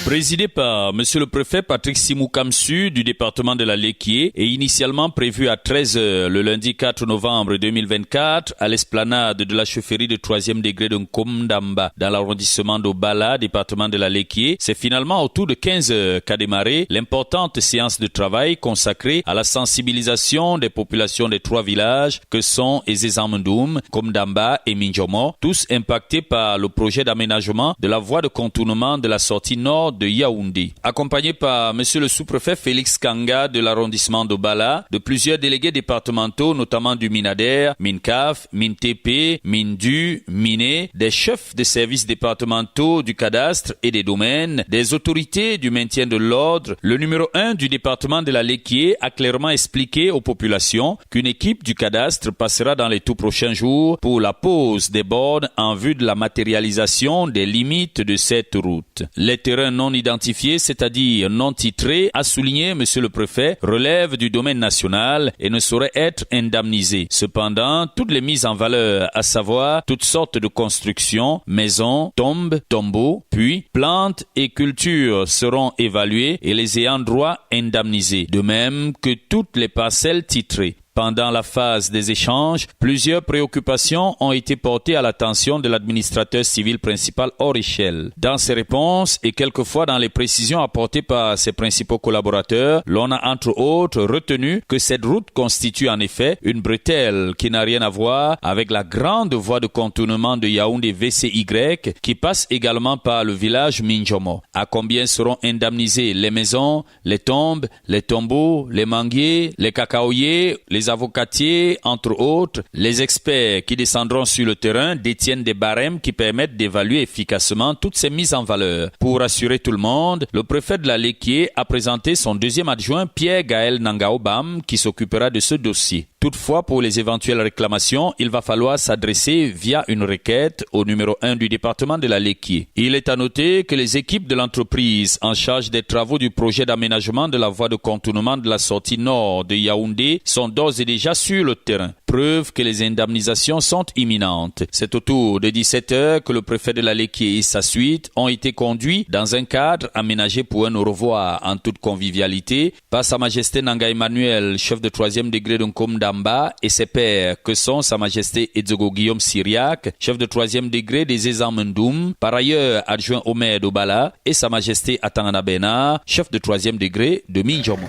Présidé par Monsieur le Préfet Patrick Simou-Kamsu du département de la Léquié et initialement prévu à 13h le lundi 4 novembre 2024 à l'esplanade de la chefferie de 3e degré de Nkomdamba dans l'arrondissement d'Obala, département de la Léquié, c'est finalement autour de 15h qu'a démarré l'importante séance de travail consacrée à la sensibilisation des populations des 3 villages que sont Ezezamendoum, Nkomdamba et Minjomo, tous impactés par le projet d'aménagement de la voie de contournement de la sortie nord de Yaoundé. Accompagné par Monsieur le sous-préfet Félix Kanga de l'arrondissement d'Obala, de plusieurs délégués départementaux, notamment du Minader, Mincaf, Mintepe, Mindu, Miné, des chefs de services départementaux du cadastre et des domaines, des autorités du maintien de l'ordre, le numéro 1 du département de la Léquié a clairement expliqué aux populations qu'une équipe du cadastre passera dans les tout prochains jours pour la pose des bornes en vue de la matérialisation des limites de cette route. Les terrains non identifiés, c'est-à-dire non titrés, a souligné Monsieur le Préfet, relèvent du domaine national et ne sauraient être indemnisés. Cependant, toutes les mises en valeur, à savoir toutes sortes de constructions, maisons, tombes, tombeaux, puits, plantes et cultures seront évaluées et les ayants droit indemnisés, de même que toutes les parcelles titrées. Pendant la phase des échanges, plusieurs préoccupations ont été portées à l'attention de l'administrateur civil principal hors échelle. Dans ses réponses et quelquefois dans les précisions apportées par ses principaux collaborateurs, l'on a entre autres retenu que cette route constitue en effet une bretelle qui n'a rien à voir avec la grande voie de contournement de Yaoundé VCY qui passe également par le village Minjomo. À combien seront indemnisées les maisons, les tombes, les tombeaux, les manguiers, les cacaoyers, les avocatiers, entre autres, les experts qui descendront sur le terrain détiennent des barèmes qui permettent d'évaluer efficacement toutes ces mises en valeur. Pour rassurer tout le monde, le préfet de la Léquié a présenté son deuxième adjoint Pierre-Gaël Nangaobam qui s'occupera de ce dossier. Toutefois, pour les éventuelles réclamations, il va falloir s'adresser via une requête au numéro 1 du département de la Léquié. Il est à noter que les équipes de l'entreprise en charge des travaux du projet d'aménagement de la voie de contournement de la sortie nord de Yaoundé sont d'ores et déjà sur le terrain. Preuve que les indemnisations sont imminentes. C'est autour de 17h que le préfet de la Léquié et sa suite ont été conduits dans un cadre aménagé pour un au revoir en toute convivialité par Sa Majesté Nanga Emmanuel, chef de 3e degré de Nkomdamba, et ses pairs que sont Sa Majesté Edzogo Guillaume Syriac, chef de 3e degré des Ezezamendoum, par ailleurs adjoint Omer d'Obala, et Sa Majesté Atangana Bena, chef de 3e degré de Minjomo.